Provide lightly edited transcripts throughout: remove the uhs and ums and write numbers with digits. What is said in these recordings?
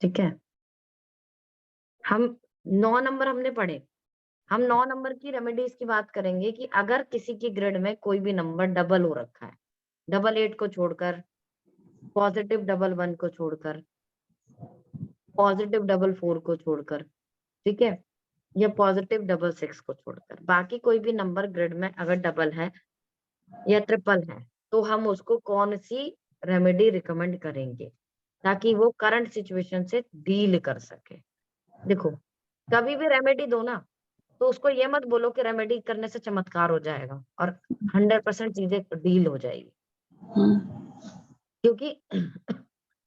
ठीक है, हम 9 नंबर हमने पढ़े। हम 9 नंबर की रेमेडीज की बात करेंगे कि अगर किसी की ग्रिड में कोई भी नंबर डबल हो रखा है, डबल 8 को छोड़कर, पॉजिटिव डबल 1 को छोड़कर, पॉजिटिव डबल 4 को छोड़कर, ठीक है, या पॉजिटिव डबल 6 को छोड़कर, बाकी कोई भी नंबर ग्रिड में अगर डबल है या ट्रिपल है, तो हम उसको कौन सी रेमेडी रिकमेंड करेंगे ताकि वो करंट सिचुएशन से डील कर सके। देखो, कभी भी रेमेडी दो ना, तो उसको ये मत बोलो कि रेमेडी करने से चमत्कार हो जाएगा और 100% चीजें डील हो जाएगी, क्योंकि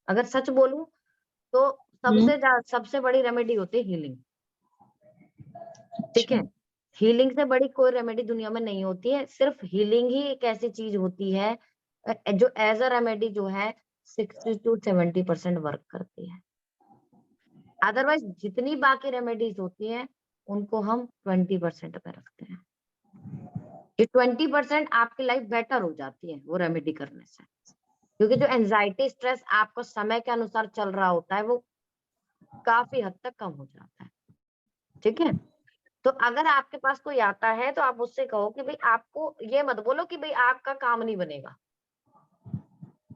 अगर सच बोलूं तो सबसे बड़ी रेमेडी होती है हीलिंग। ठीक है, हीलिंग से बड़ी कोई रेमेडी दुनिया में नहीं होती है। सिर्फ हीलिंग ही एक ऐसी चीज होती है जो एज अ रेमेडी जो है 60 to 70% वर्क करती है। अदरवाइज जितनी बाकी रेमेडीज होती हैं उनको हम 20% पे रखते हैं। ये 20% आपकी लाइफ बेटर हो जाती है वो रेमेडी करने से, क्योंकि जो एंजाइटी स्ट्रेस आपको समय के अनुसार चल रहा होता है वो काफी हद तक कम हो जाता है। ठीक है, तो अगर आपके पास कोई आता है तो आप उससे कहो कि भाई, आपको ये मत बोलो कि भाई आपका काम नहीं बनेगा,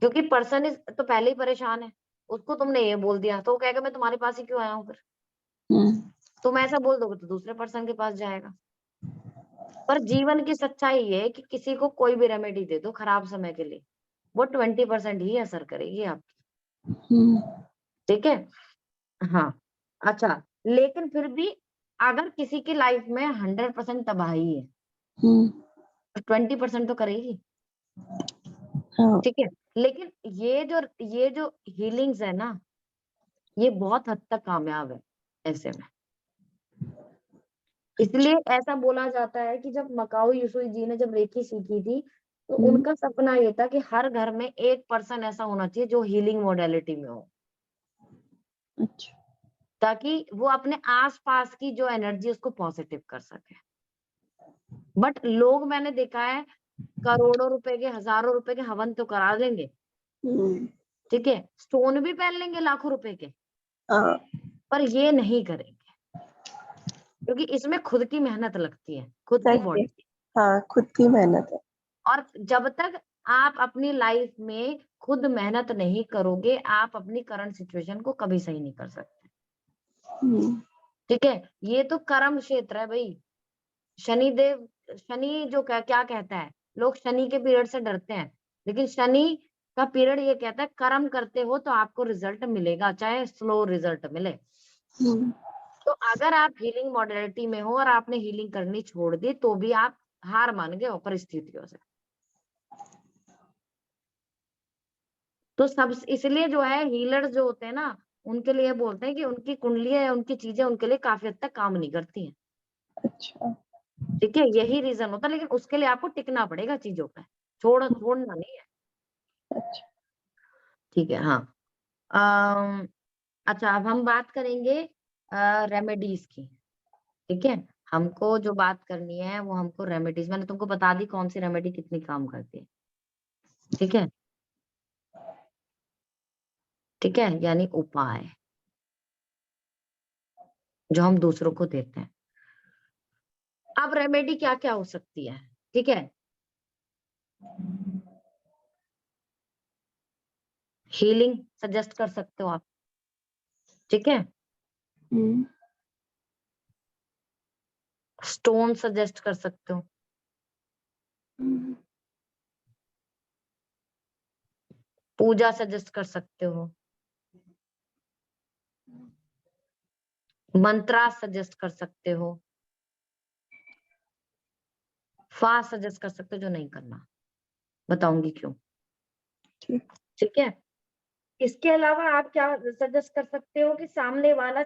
क्योंकि पर्सन इज तो पहले ही परेशान है। उसको तुमने ये बोल दिया तो वो कहेगा मैं तुम्हारे पास ही क्यों आया हूँ फिर। तुम ऐसा बोल दोगे तो दूसरे पर्सन के पास जाएगा। पर जीवन की सच्चाई ये है कि किसी को कोई भी रेमेडी दे दो खराब समय के लिए, वो 20% ही असर करेगी आपकी। ठीक है, हाँ, अच्छा, लेकिन फिर भी अगर किसी की लाइफ में 100% तबाही है, 20% तो करेगी। ठीक है, लेकिन ये जो हीलिंग्स है ना, ये बहुत हद तक कामयाब है ऐसे में। इसलिए ऐसा बोला जाता है कि जब मकाओ युसुई जी ने जब रेकी सीखी थी, तो उनका सपना ये था कि हर घर में एक पर्सन ऐसा होना चाहिए जो हीलिंग मोडेलिटी में हो, ताकि वो अपने आसपास की जो एनर्जी उसको पॉजिटिव कर सके। बट लोग मैंने देखा है करोड़ों रुपए के, हजारों रुपए के हवन तो करा देंगे, ठीक है, स्टोन भी पहन लेंगे लाखों रुपए के, पर ये नहीं करेंगे, क्योंकि इसमें खुद की मेहनत लगती है, खुद की बॉडी की। हाँ, खुद की मेहनत है। और जब तक आप अपनी लाइफ में खुद मेहनत नहीं करोगे, आप अपनी करंट सिचुएशन को कभी सही नहीं कर सकते। ठीक है, ये तो कर्म क्षेत्र है भाई। शनिदेव, शनि जो क्या कहता है, लोग शनि के पीरियड से डरते हैं, लेकिन शनि का पीरियड ये कहता है कर्म करते हो तो आपको रिजल्ट मिलेगा, चाहे स्लो रिजल्ट मिले। तो अगर आप हीलिंग मॉडलिटी में हो और आपने हीलिंग करनी छोड़ दी तो भी आप हार मान गए हो परिस्थितियों से। तो सब इसलिए जो है हीलर जो होते हैं ना, उनके लिए बोलते हैं कि उनकी कुंडलियां या उनकी चीजें उनके लिए काफी हद तक काम नहीं करती हैं। अच्छा। ठीक है, यही रीजन होता है, लेकिन उसके लिए आपको टिकना पड़ेगा चीजों पे, छोड़ना नहीं है। अच्छा। ठीक है, हाँ। अच्छा, अब हम बात करेंगे रेमेडीज की। ठीक है, हमको जो बात करनी है वो हमको रेमेडीज, मैंने तुमको बता दी कौन सी रेमेडी कितनी काम करती है। ठीक है, ठीक है, यानी उपाय जो हम दूसरों को देते हैं। अब रेमेडी क्या क्या हो सकती है, ठीक है, हीलिंग सजेस्ट कर सकते हो आप, ठीक है, स्टोन सजेस्ट कर सकते हो, पूजा सजेस्ट कर सकते हो, मंत्रा सजेस्ट कर सकते हो, फास्ट सजेस्ट कर सकते हो, जो नहीं करना बताऊंगी क्यों। ठीक है, इसके अलावा आप क्या सजेस्ट कर सकते हो कि सामने वाला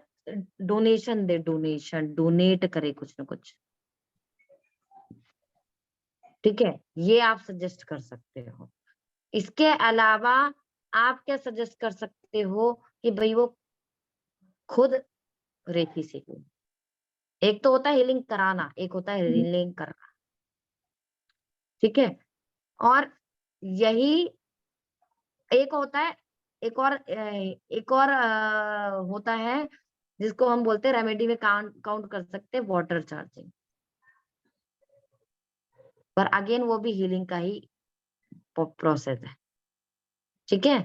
डोनेशन दे, डोनेट करे कुछ ना कुछ। ठीक है, ये आप सजेस्ट कर सकते हो। इसके अलावा आप क्या सजेस्ट कर सकते हो कि भाई वो खुद रेकी सीखे। एक तो होता है हीलिंग कराना, एक होता है हीलिंग करना। ठीक है, और यही एक होता है एक और होता है जिसको हम बोलते हैं रेमेडी में काउंट कर सकते हैं वाटर चार्जिंग, पर अगेन वो भी हीलिंग का ही प्रोसेस है। ठीक है,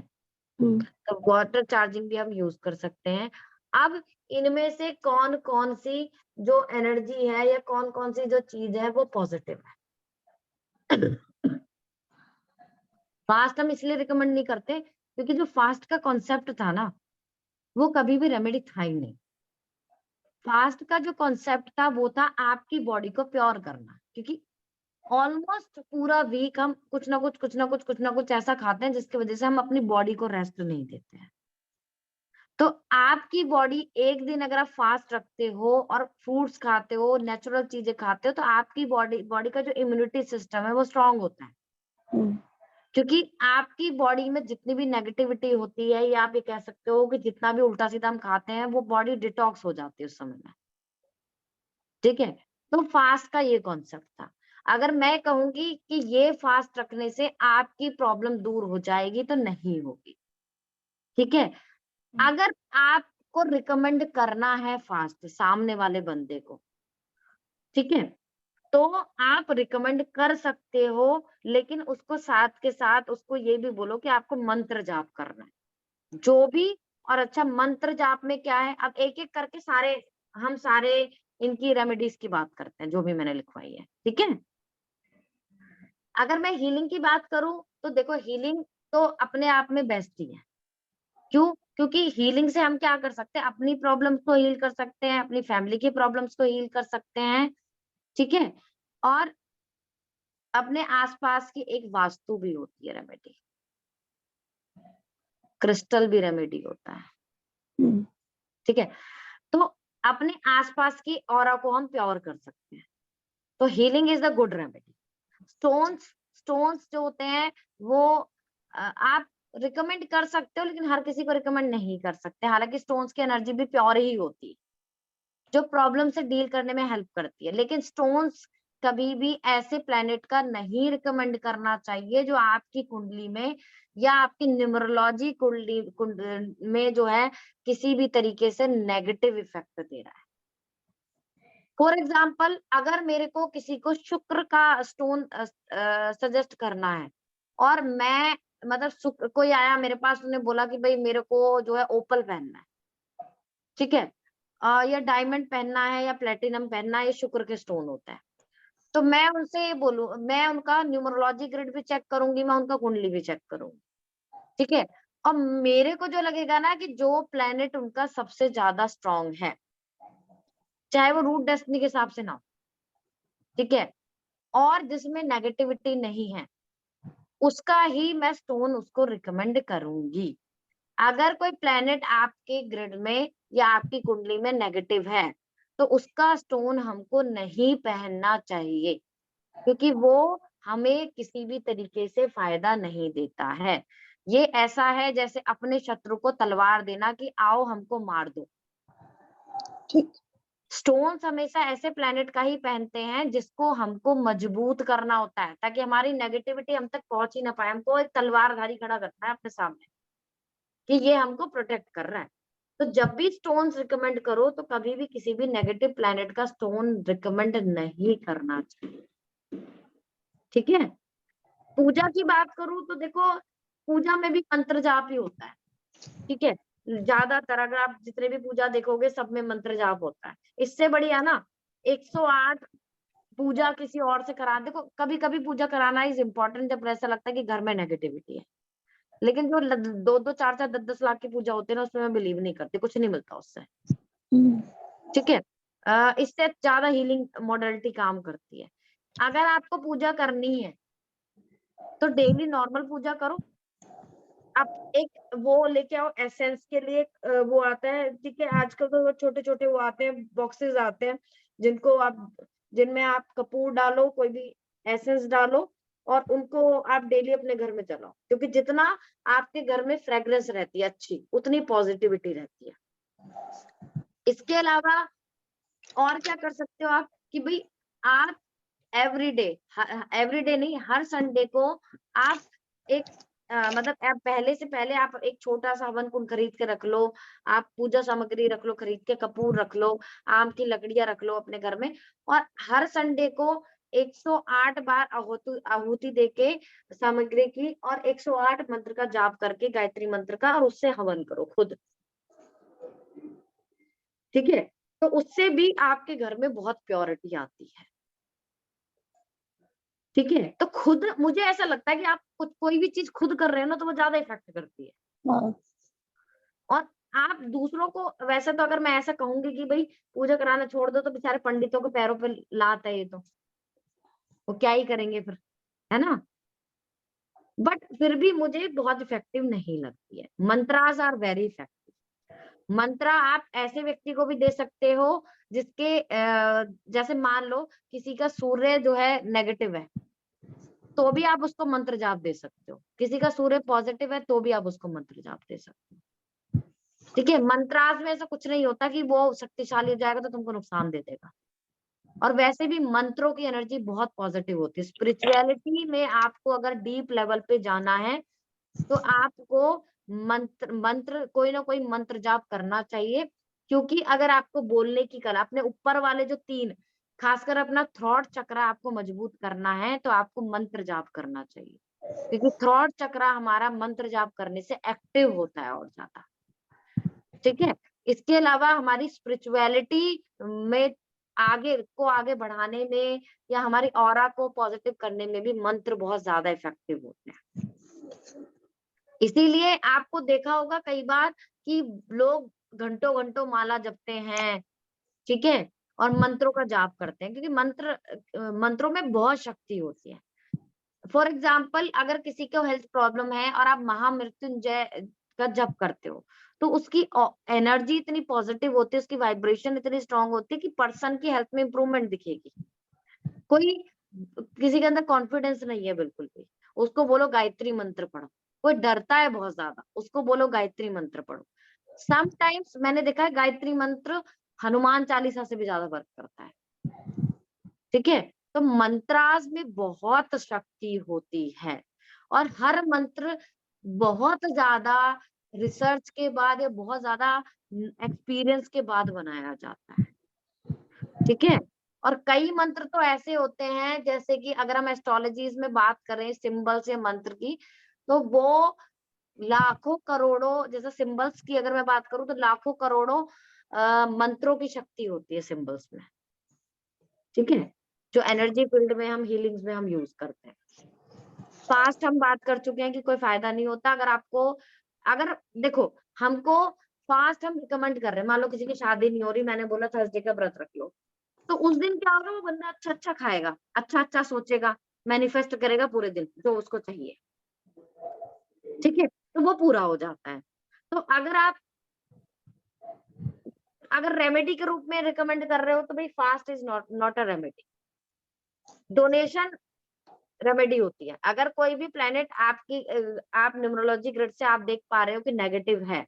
तो वाटर चार्जिंग भी हम यूज कर सकते हैं। अब इनमें से कौन कौन सी जो एनर्जी है या कौन कौन सी जो चीज है वो पॉजिटिव है। फास्ट हम इसलिए रिकमेंड नहीं करते क्योंकि जो फास्ट का कॉन्सेप्ट था ना, वो कभी भी रेमेडी था ही नहीं। फास्ट का जो कॉन्सेप्ट था वो था आपकी बॉडी को प्योर करना, क्योंकि ऑलमोस्ट पूरा वीक हम कुछ ना कुछ ऐसा खाते हैं जिसकी वजह से हम अपनी बॉडी को रेस्ट नहीं देते हैं। तो आपकी बॉडी एक दिन अगर आप फास्ट रखते हो और फ्रूट्स खाते हो, नेचुरल चीजें खाते हो, तो आपकी बॉडी का जो इम्यूनिटी सिस्टम है वो स्ट्रांग होता है। क्योंकि आपकी बॉडी में जितनी भी नेगेटिविटी होती है, या आप ये कह सकते हो कि जितना भी उल्टा सीधा हम खाते हैं, वो बॉडी डिटॉक्स हो जाती है उस समय में। ठीक है, तो फास्ट का ये कॉन्सेप्ट था। अगर मैं कहूंगी कि ये फास्ट रखने से आपकी प्रॉब्लम दूर हो जाएगी, तो नहीं होगी। ठीक है, अगर आपको रिकमेंड करना है फास्ट सामने वाले बंदे को, ठीक है, तो आप रिकमेंड कर सकते हो, लेकिन उसको साथ के साथ उसको ये भी बोलो कि आपको मंत्र जाप करना है जो भी। और अच्छा, मंत्र जाप में क्या है, अब एक एक करके हम सारे इनकी रेमेडीज की बात करते हैं जो भी मैंने लिखवाई है। ठीक है, अगर मैं हीलिंग की बात करूं तो देखो, हीलिंग तो अपने आप में बेस्ट ही है। क्यों? क्योंकि हीलिंग से हम क्या कर सकते हैं, अपनी प्रॉब्लम्स को हील कर सकते हैं, अपनी फैमिली की प्रॉब्लम्स को हील कर सकते हैं। ठीक है, और अपने आसपास की एक वास्तु भी होती है रेमेडी, क्रिस्टल भी रेमेडी होता है। ठीक है, तो अपने आसपास की ऑरा को हम प्योर कर सकते हैं, तो healing is the good remedy. Stones जो होते हैं वो आप रिकमेंड कर सकते हो, लेकिन हर किसी को रिकमेंड नहीं कर सकते। हालांकि स्टोन्स की एनर्जी भी प्योर ही होती है, जो प्रॉब्लम से डील करने में हेल्प करती है। लेकिन स्टोन्स कभी भी ऐसे प्लेनेट का नहीं रिकमेंड करना चाहिए जो आपकी कुंडली में या आपकी न्यूमरोलॉजी कुंडली में जो है किसी भी तरीके से नेगेटिव इफेक्ट दे रहा है। फॉर एग्जाम्पल, अगर मेरे को किसी को शुक्र का स्टोन सजेस्ट करना है, और मैं मतलब शुक्र, कोई आया मेरे पास, उन्होंने बोला कि भाई मेरे को जो है ओपल पहनना है, ठीक है, या डायमंड पहनना है या प्लेटिनम पहनना है, ये शुक्र के स्टोन होता है, तो मैं उनसे ये बोलूं, मैं उनका न्यूमरोलॉजी ग्रिड भी चेक करूंगी, मैं उनका कुंडली भी चेक करूंगी। ठीक है, और मेरे को जो लगेगा ना कि जो प्लेनेट उनका सबसे ज्यादा स्ट्रांग है, चाहे वो रूट डेस्टिनी के हिसाब से ना हो, ठीक है, और जिसमें नेगेटिविटी नहीं है, उसका ही मैं स्टोन उसको रिकमेंड करूंगी। अगर कोई प्लेनेट आपके ग्रिड में या आपकी कुंडली में नेगेटिव है, तो उसका स्टोन हमको नहीं पहनना चाहिए, क्योंकि वो हमें किसी भी तरीके से फायदा नहीं देता है। ये ऐसा है जैसे अपने शत्रु को तलवार देना कि आओ हमको मार दो। ठीक। स्टोन्स हमेशा ऐसे प्लेनेट का ही पहनते हैं जिसको हमको मजबूत करना होता है, ताकि हमारी नेगेटिविटी हम तक पहुंच ही ना पाए। हमको एक तलवारधारी खड़ा करना है अपने सामने कि ये हमको प्रोटेक्ट कर रहा है। तो जब भी स्टोन्स रिकमेंड करो, तो कभी भी किसी भी नेगेटिव प्लेनेट का स्टोन रिकमेंड नहीं करना चाहिए। ठीक है, पूजा की बात करूं तो देखो, पूजा में भी मंत्र जाप ही होता है। ठीक है, ज्यादातर अगर आप जितने भी पूजा देखोगे, सब में मंत्र जाप होता है। इससे बढ़िया ना 108 पूजा किसी और से करा। देखो, कभी कभी पूजा कराना इज इम्पोर्टेंट जब ऐसा लगता है कि घर में नेगेटिविटी है, लेकिन जो 2-2 4-4 10-10 लाख की पूजा होती है ना, उसमें मैं बिलीव नहीं करती, कुछ नहीं मिलता उससे। ठीक है, इससे ज्यादा हीलिंग मॉडलिटी काम करती है। अगर आपको पूजा करनी है तो डेली नॉर्मल पूजा करो। आप एक वो लेके आओ, एसेंस के लिए वो आता है, ठीक है, आजकल तो छोटे छोटे वो आते हैं, बॉक्सेस आते हैं, जिनमें आप कपूर डालो, कोई भी एसेंस डालो, और उनको आप डेली अपने घर में चलाओ, क्योंकि जितना आपके घर में फ्रेग्रेंस रहती है अच्छी, उतनी पॉजिटिविटी रहती है। इसके अलावा और क्या कर सकते हो आप, कि भाई आप एवरीडे नहीं, हर संडे को आप एक मतलब आप पहले से पहले आप एक छोटा सा हवन कुंड खरीद के रख लो, आप पूजा सामग्री रख लो खरीद के, कपूर रख लो, आम की लकड़ियां रख लो अपने घर में, और हर संडे को 108 बार आहुति देके सामग्री की, और 108 मंत्र का जाप करके, गायत्री मंत्र का, और उससे हवन करो खुद। ठीक है, तो उससे भी आपके घर में बहुत प्योरिटी आती है। ठीक है, तो खुद मुझे ऐसा लगता है कि आप कुछ कोई भी चीज खुद कर रहे हो ना, तो वो ज्यादा इफेक्ट करती है। हाँ, और आप दूसरों को, वैसे तो अगर मैं ऐसा कहूंगी कि भाई पूजा कराना छोड़ दो, तो बेचारे पंडितों के पैरों पे लात है ये, तो वो क्या ही करेंगे फिर, है ना। बट फिर भी मुझे बहुत इफेक्टिव नहीं लगती है। Mantras are very effective. मंत्रा आप ऐसे व्यक्ति को भी दे सकते हो जिसके जैसे मान लो किसी का सूर्य जो है नेगेटिव है, तो भी आप उसको मंत्र जाप दे सकते हो। किसी का सूर्य पॉजिटिव है, तो भी आप उसको मंत्र जाप दे सकते हो। ठीक है, मंत्रास में ऐसा कुछ नहीं होता कि वो शक्तिशाली हो जाएगा तो तुमको नुकसान दे देगा। और वैसे भी मंत्रों की एनर्जी बहुत पॉजिटिव होती है। स्पिरिचुअलिटी में आपको अगर डीप लेवल पे जाना है, तो आपको मंत्र मंत्र कोई ना कोई मंत्र जाप करना चाहिए। क्योंकि अगर आपको बोलने की कला, अपने ऊपर वाले जो 3, खासकर अपना थ्रॉट चक्र आपको मजबूत करना है, तो आपको मंत्र जाप करना चाहिए। क्योंकि थ्रॉट चक्र हमारा मंत्र जाप करने से एक्टिव होता है और ज्यादा। ठीक है, इसके अलावा हमारी स्पिरिचुअलिटी में आगे बढ़ाने में, या हमारी ऑरा को पॉजिटिव करने में भी मंत्र बहुत ज्यादा इफेक्टिव होते हैं। इसीलिए आपको देखा होगा कई बार कि लोग घंटों घंटों माला जपते हैं, ठीक है, और मंत्रों का जाप करते हैं, क्योंकि मंत्रों में बहुत शक्ति होती है। फॉर एग्जाम्पल, अगर किसी को हेल्थ प्रॉब्लम है और आप महामृत्युंजय का जप करते हो, तो उसकी एनर्जी इतनी पॉजिटिव होती है, उसकी वाइब्रेशन इतनी स्ट्रांग होती है कि पर्सन की हेल्थ में इंप्रूवमेंट दिखेगी। कोई किसी के अंदर कॉन्फिडेंस नहीं है बिल्कुल भी, उसको बोलो गायत्री मंत्र पढ़ो। कोई डरता है बहुत ज्यादा, उसको बोलो गायत्री मंत्र पढ़ो। समटाइम्स मैंने देखा है गायत्री मंत्र हनुमान चालीसा से भी ज्यादा वर्क करता है। ठीक है, तो मंत्रास में बहुत शक्ति होती है, और हर मंत्र बहुत ज्यादा रिसर्च के बाद या बहुत ज्यादा एक्सपीरियंस के बाद बनाया जाता है। ठीक है, और कई मंत्र तो ऐसे होते हैं, जैसे कि अगर हम एस्ट्रोलॉजीज में बात करें सिंबल्स या मंत्र की, तो वो लाखों करोड़ों, जैसे सिंबल्स की अगर मैं बात करूं, तो लाखों करोड़ों मंत्रों की शक्ति होती है सिंबल्स में। ठीक है, जो एनर्जी फील्ड में हम हीलिंग्स में हम यूज करते हैं। फास्ट हम बात कर चुके हैं कि कोई फायदा नहीं होता। अगर आपको, अगर देखो, हमको फास्ट हम रिकमेंड कर रहे हैं, मान लो किसी की शादी नहीं हो रही, मैंने बोला थर्सडे का व्रत रख लो, तो उस दिन क्या होगा, वो बंदा अच्छा अच्छा खाएगा, अच्छा अच्छा सोचेगा, मैनिफेस्ट करेगा पूरे दिन जो उसको चाहिए। ठीक है, तो वो पूरा हो जाता है। तो अगर रेमेडी के रूप में रिकमेंड कर रहे हो, तो भाई fast is not not a remedy. Donation remedy होती है। अगर कोई भी प्लेनेट आप न्यूमरोलॉजी ग्रिड से आप देख पा रहे हो कि नेगेटिव है,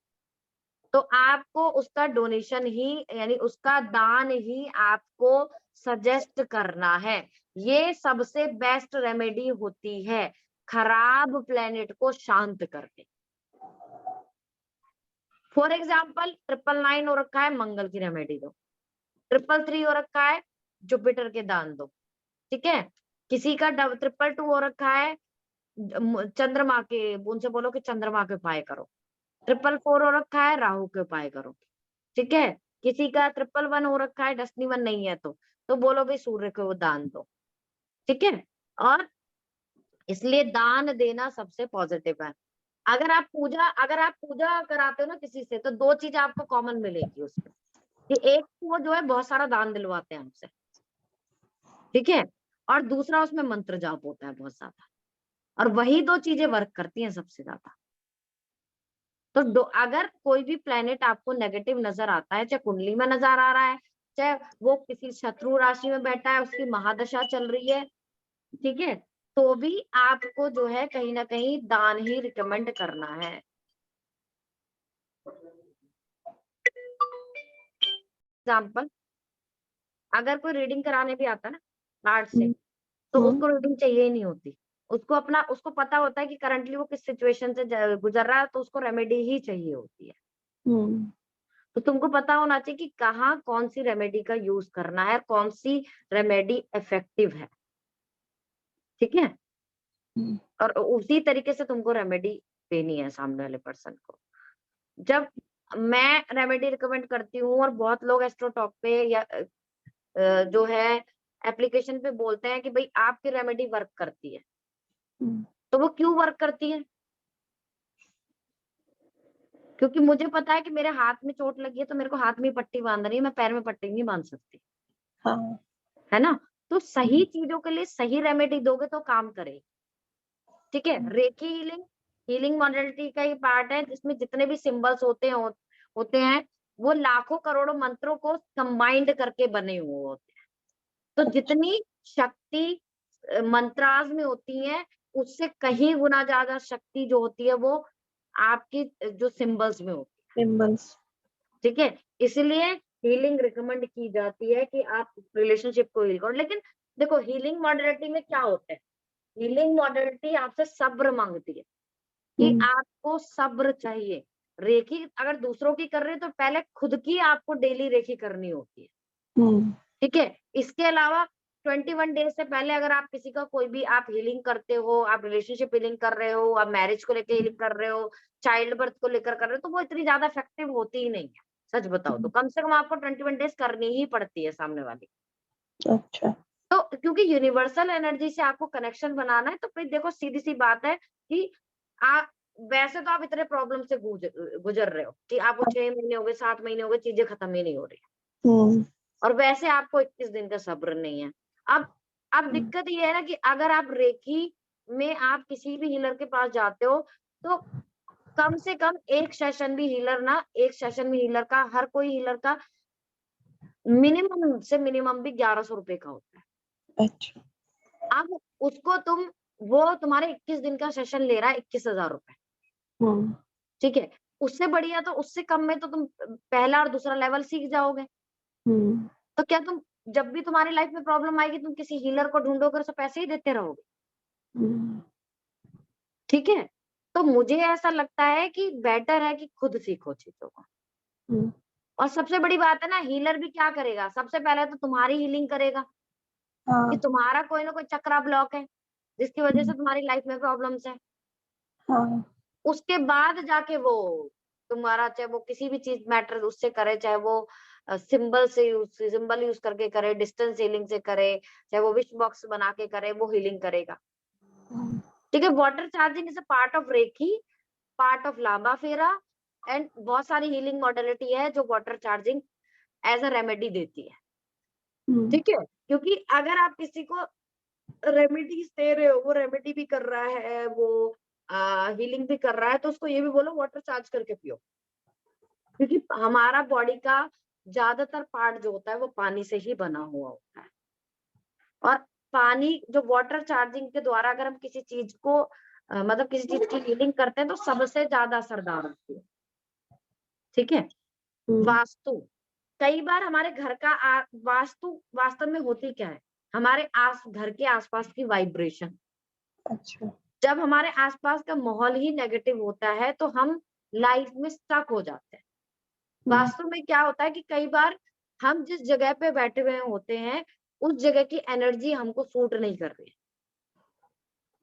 तो आपको उसका डोनेशन ही, यानी उसका दान ही आपको सजेस्ट करना है। ये सबसे बेस्ट रेमेडी होती है खराब प्लेनेट को शांत करके। फॉर एग्जाम्पल 999 हो रखा है, मंगल की रेमेडी दो। 333 हो रखा है, जुपिटर के दान दो। ठीक है, किसी का 222 हो रखा है, चंद्रमा के, उनसे बोलो कि चंद्रमा के उपाय करो। 444 हो रखा है, राहु के उपाय करो। ठीक है, किसी का 111 हो रखा है, डस्नी वन नहीं है, तो बोलो भाई सूर्य को वो दान दो। ठीक है, और इसलिए दान देना सबसे पॉजिटिव है। अगर आप पूजा कराते हो ना किसी से, तो 2 चीज आपको कॉमन मिलेगी उसमें, कि एक तो वो जो है बहुत सारा दान दिलवाते हैं हमसे। ठीक है, और दूसरा उसमें मंत्र जाप होता है बहुत ज्यादा, और वही 2 चीजें वर्क करती हैं सबसे ज्यादा। तो अगर कोई भी प्लेनेट आपको नेगेटिव नजर आता है, चाहे कुंडली में नजर आ रहा है, चाहे वो किसी शत्रु राशि में बैठा है, उसकी महादशा चल रही है, ठीक है, तो भी आपको जो है कहीं ना कहीं दान ही रिकमेंड करना है। एग्जाम्पल, अगर कोई रीडिंग कराने भी आता है ना कार्ड से, हम्म, तो हम्म, उसको रीडिंग चाहिए ही नहीं होती। उसको पता होता है कि करंटली वो किस सिचुएशन से गुजर रहा है, तो उसको रेमेडी ही चाहिए होती है। हम्म, तो तुमको पता होना चाहिए कि कहाँ कौन सी रेमेडी का यूज करना है, कौन सी रेमेडी इफेक्टिव है, ठीक है। हम्म, और उसी तरीके से तुमको रेमेडी देनी है सामने वाले पर्सन को। जब मैं रेमेडी रिकमेंड करती हूँ और बहुत लोग एस्ट्रोटॉक पे या जो है एप्लीकेशन पे बोलते हैं कि भाई आपकी रेमेडी वर्क करती है, हम्म, तो वो क्यों वर्क करती है? क्योंकि मुझे पता है कि मेरे हाथ में चोट लगी है, तो मेरे को हाथ में ही पट्टी बांधनी है, मैं पैर में पट्टी नहीं बांध सकती, हाँ, है ना? तो सही हम्म, चीजों के लिए सही रेमेडी दोगे तो काम करेगी, ठीक है। हम्म, रेकी हीलिंग हीलिंग मॉडलिटी का ही पार्ट है, जिसमें जितने भी सिंबल्स होते हैं, वो लाखों करोड़ों मंत्रों को कंबाइंड करके बने हुए होते हैं। तो अच्छा, जितनी शक्ति मंत्राज में होती है, उससे कहीं गुना ज्यादा शक्ति जो होती है वो आपकी जो सिंबल्स में होती है, सिंबल्स, ठीक है। इसलिए हीलिंग रिकमेंड की जाती है कि आप रिलेशनशिप को हील करो। लेकिन देखो, हीलिंग मॉडलिटी में क्या होता है, हीलिंग मॉडलिटी आपसे सब्र मांगती है कि हम्म, आपको सब्र चाहिए। रेखी अगर दूसरों की कर रहे हो तो पहले खुद की आपको डेली रेखी करनी होती है, हम्म, ठीक है। इसके अलावा 21 डेज से पहले अगर आप किसी का कोई भी आप हीलिंग करते हो, आप रिलेशनशिप हीलिंग कर रहे हो, आप मैरिज को लेकर हीलिंग कर रहे हो, चाइल्ड बर्थ को लेकर कर रहे हो, तो वो इतनी ज्यादा इफेक्टिव होती ही नहीं है। सच बताओ तो कम से कम आपको 21 डेज करनी ही पड़ती है सामने वाली। अच्छा, तो क्योंकि यूनिवर्सल एनर्जी से आपको कनेक्शन बनाना है, तो फिर देखो सीधी सी बात है कि आप वैसे तो आप इतने प्रॉब्लम से गुजर रहे हो कि आपको 6 महीने हो गए, 7 महीने हो गए, चीजें खत्म ही नहीं हो रही, हम्म, और वैसे आपको 21 दिन का सब्र नहीं है। अब अब हम्म, दिक्कत ये है ना कि अगर आप रेकी में आप किसी भी हीलर के पास जाते हो, तो कम से कम एक सेशन भी हीलर का, हर कोई हीलर का मिनिमम से मिनिमम भी 1100 रुपए का होता है। अच्छा, अब उसको वो तुम्हारे 21 दिन का सेशन ले रहा है 21,000 रुपए, हम्म, ठीक है। उससे बढ़िया तो उससे कम में तो तुम पहला और दूसरा लेवल सीख जाओगे। हम्म, तो क्या तुम जब भी तुम्हारी लाइफ में प्रॉब्लम आएगी, तुम किसी हीलर को ढूंढोगे, उसे पैसे ही देते रहोगे, हम्म, ठीक है। तो मुझे ऐसा लगता है कि बेटर है कि खुद सीखो चीजों को। हम्म, और सबसे बड़ी बात है ना, हीलर भी क्या करेगा, सबसे पहले तो तुम्हारी हीलिंग करेगा कि हाँ, तुम्हारा कोई ना कोई चक्रा ब्लॉक है, जिसकी वजह से हम्म, तुम्हारी लाइफ में प्रॉब्लम्स है। हाँ, उसके बाद जाके वो तुम्हारा, चाहे वो किसी भी चीज मैटर उससे करे, चाहे वो सिंबल यूज करके करे, डिस्टेंस हीलिंग से करे, चाहे वो विश बॉक्स बना के करे, वो हीलिंग करेगा, हम्म, ठीक है। Water charging is a part of reiki, part of लांबा फेरा, एंड बहुत सारी हीलिंग मॉडलिटी है जो water charging as a remedy देती है, हम्म, ठीक है। क्योंकि अगर आप किसी को रेमेडीज दे रहे हो, वो रेमेडी भी कर रहा है, वो हीलिंग भी कर रहा है, तो उसको ये भी बोलो वाटर चार्ज करके पियो, क्योंकि हमारा बॉडी का ज्यादातर पार्ट जो होता है वो पानी से ही बना हुआ होता है। और पानी जो वाटर चार्जिंग के द्वारा अगर हम किसी चीज को मतलब किसी चीज की हीलिंग करते हैं, तो सबसे ज्यादा असरदार होती है, ठीक है। हम्म, वास्तु, कई बार हमारे घर का वास्तु वास्तव में होती क्या है, हमारे घर के आसपास की वाइब्रेशन। अच्छा, जब हमारे आसपास का माहौल ही नेगेटिव होता है, तो हम लाइफ में स्टक हो जाते हैं। हम्म, वास्तव में क्या होता है कि कई बार हम जिस जगह पे बैठे हुए होते हैं, उस जगह की एनर्जी हमको सूट नहीं कर रही है।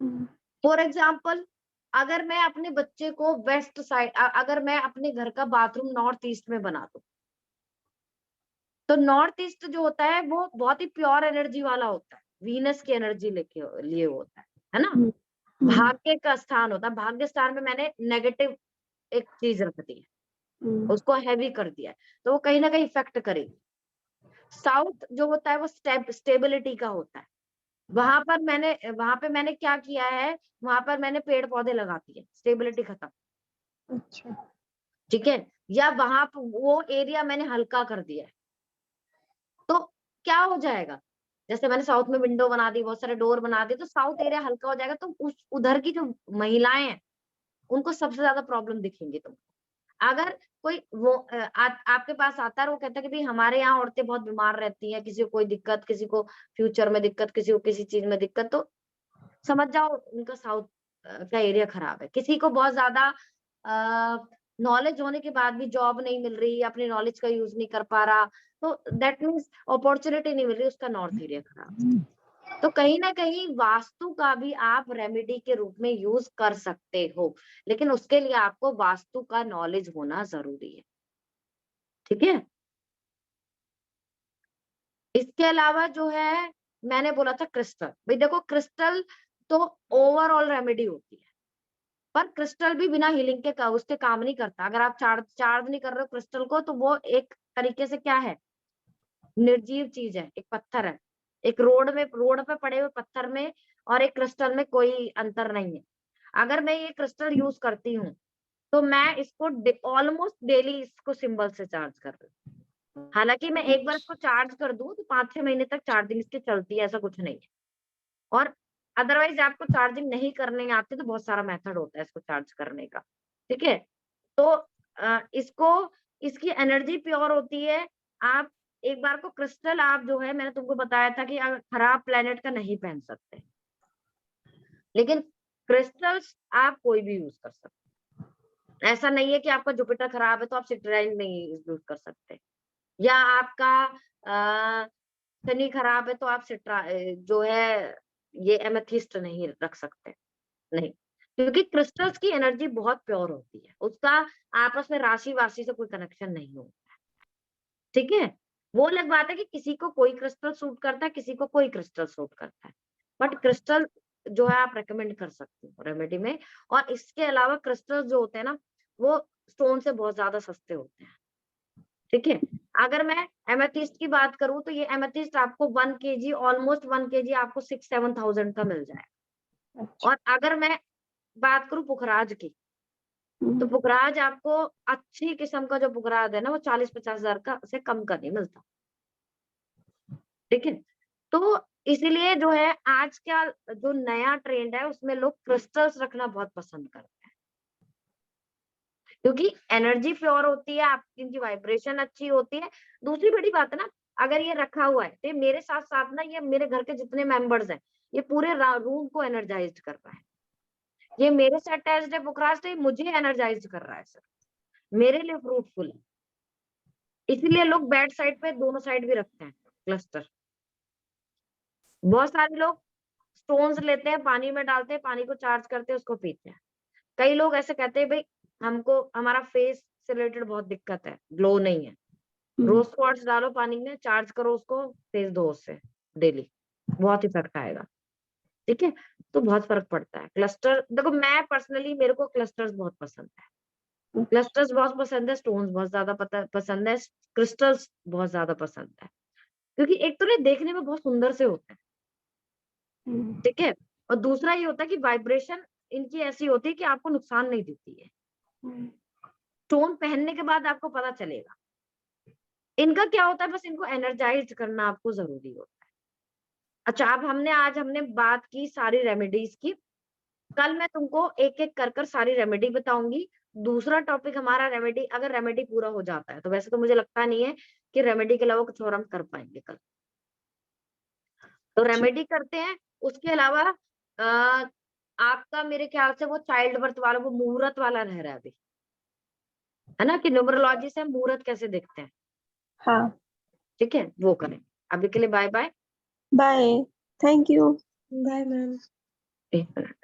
हम्म, फॉर एग्जाम्पल, अगर मैं अपने बच्चे को वेस्ट साइड, अगर मैं अपने घर का बाथरूम नॉर्थ ईस्ट में बना दूं, तो नॉर्थ ईस्ट जो होता है वो बहुत ही प्योर एनर्जी वाला होता है, वीनस की एनर्जी लेके लिए होता है ना। हम्म, हम्म, भाग्य का स्थान होता है, भाग्य स्थान में मैंने नेगेटिव एक चीज रख दी है, हम्म, उसको हैवी कर दिया है, तो वो कहीं ना कहीं इफेक्ट करेगी। साउथ जो होता है वो स्टेबिलिटी का होता है, वहां पे मैंने क्या किया है, वहां पर मैंने पेड़ पौधे लगा दिए, स्टेबिलिटी खत्म, अच्छा, ठीक है। या वहां पर वो एरिया मैंने हल्का कर दिया है, तो क्या हो जाएगा, जैसे मैंने साउथ में विंडो बना दी, बहुत सारे डोर बना दिए, तो साउथ एरिया हल्का हो जाएगा, तो उस उधर की जो महिलाएं हैं उनको सबसे ज्यादा प्रॉब्लम दिखेंगी तुमको। अगर कोई वो आपके पास आता है और वो कहता है कि भाई हमारे यहाँ औरतें बहुत बीमार रहती हैं, किसी को कोई दिक्कत, किसी को फ्यूचर में दिक्कत, किसी को किसी चीज में दिक्कत, तो समझ जाओ उनका साउथ का एरिया खराब है। किसी को बहुत ज्यादा नॉलेज होने के बाद भी जॉब नहीं मिल रही, अपनी नॉलेज का यूज नहीं कर पा रहा, तो दैट मीन्स अपॉर्चुनिटी नहीं मिल रही, उसका नॉर्थ एरिया खराब। तो कहीं ना कहीं वास्तु का भी आप रेमेडी के रूप में यूज कर सकते हो, लेकिन उसके लिए आपको वास्तु का नॉलेज होना जरूरी है। ठीक है। इसके अलावा जो है, मैंने बोला था क्रिस्टल। भाई देखो, क्रिस्टल तो ओवरऑल रेमेडी होती है, पर क्रिस्टल भी बिना हीलिंग के उसके काम नहीं करता। अगर आप चार्ज नहीं कर रहे हो क्रिस्टल को, तो वो एक तरीके से क्या है, निर्जीव चीज है, एक पत्थर है। एक रोड पे पड़े हुए पत्थर में और एक क्रिस्टल में कोई अंतर नहीं है। अगर मैं ये क्रिस्टल यूज करती हूँ, तो मैं इसको ऑलमोस्ट डेली इसको सिंबल से चार्ज कर रही हूँ। हालांकि मैं एक बार इसको चार्ज कर दूं तो 5-6 महीने तक चार्जिंग इसकी चलती है, ऐसा कुछ नहीं है। और अदरवाइज आपको चार्जिंग नहीं करने आती तो बहुत सारा मेथड होता है इसको चार्ज करने का। ठीक है। तो इसको, इसकी एनर्जी प्योर होती है। आप एक बार को क्रिस्टल, आप जो है, मैंने तुमको बताया था कि खराब प्लेनेट का नहीं पहन सकते, लेकिन क्रिस्टल्स आप कोई भी यूज कर सकते। ऐसा नहीं है कि आपका जुपिटर खराब है तो आप सिट्राइन नहीं यूज कर सकते, या आपका शनि खराब है तो आप जो है ये एमेथिस्ट नहीं रख सकते, नहीं। क्योंकि क्रिस्टल्स की एनर्जी बहुत प्योर होती है, उसका आपस में राशि वाशी से कोई कनेक्शन नहीं होता। ठीक है। वो अलग बात है कि किसी को कोई क्रिस्टल सूट करता है, किसी को कोई क्रिस्टल सूट करता है, बट क्रिस्टल जो है आप रेकमेंड कर सकते हो रेमेडी में। और इसके अलावा क्रिस्टल जो होते हैं ना, वो स्टोन से बहुत ज्यादा सस्ते होते हैं। ठीक है। अगर मैं एमेथिस्ट की बात करूं, तो ये एमेथिस्ट आपको 1 kg, ऑलमोस्ट 1 kg आपको 6-7 thousand का मिल जाए। अच्छा। और अगर मैं बात करूं पुखराज की, तो हम्म, पुखराज आपको अच्छी किस्म का जो पुखराज है ना, वो 40-50 हजार का से कम का नहीं मिलता। ठीक है। तो इसीलिए जो है आज का जो नया ट्रेंड है, उसमें लोग क्रिस्टल्स रखना बहुत पसंद करते हैं, क्योंकि एनर्जी प्योर होती है, आपकी इनकी वाइब्रेशन अच्छी होती है। दूसरी बड़ी बात है ना, अगर ये रखा हुआ है तो ये मेरे साथ साथ ना, ये मेरे घर के जितने मेंबर्स हैं, ये पूरे रूम को एनर्जाइज कर रहा है। ये मेरे से अटैच्ड है पुखराज, तो ये मुझे एनर्जाइज कर रहा है सर, मेरे लिए फ्रूटफुल है। इसीलिए लोग बेड साइड पे दोनों साइड भी रखते हैं क्लस्टर। बहुत सारे लोग स्टोन्स लेते हैं, पानी में डालते हैं, पानी को चार्ज करते हैं, उसको पीते हैं। कई लोग ऐसे कहते हैं, भाई हमको हमारा फेस से रिलेटेड बहुत दिक्कत है, ग्लो नहीं है, रोज क्वार्ट्ज डालो पानी में, चार्ज करो उसको, फेस धो उससे डेली, बहुत इफेक्ट आएगा। ठीक है। तो बहुत फर्क पड़ता है। क्लस्टर देखो, मैं पर्सनली, मेरे को क्लस्टर्स बहुत पसंद है, क्लस्टर्स बहुत पसंद है, स्टोन्स बहुत ज्यादा पसंद है, क्रिस्टल्स बहुत ज्यादा पसंद है, क्योंकि एक तो ये देखने में बहुत सुंदर से होते हैं। ठीक है। और दूसरा ये होता है कि वाइब्रेशन इनकी ऐसी होती है कि आपको नुकसान नहीं देती है। स्टोन पहनने के बाद आपको पता चलेगा। इनका क्या होता है, बस इनको एनर्जाइज करना आपको जरूरी होता है। अच्छा, अब आज हमने बात की सारी रेमेडीज की। कल मैं तुमको एक एक कर सारी रेमेडी बताऊंगी। दूसरा टॉपिक हमारा रेमेडी, अगर रेमेडी पूरा हो जाता है, तो वैसे तो मुझे लगता नहीं है कि रेमेडी के अलावा कुछ और हम कर पाएंगे कल। तो रेमेडी करते हैं। उसके अलावा अ, आपका मेरे ख्याल से वो चाइल्ड बर्थ वाला, वो मुहूर्त वाला रह रहा है अभी, है ना, कि न्यूमरोलॉजी से हम मुहूर्त कैसे देखते हैं। हाँ। ठीक है, वो करें। अभी के लिए bye bye. Bye. Thank you. Bye ma'am. एक मिनट।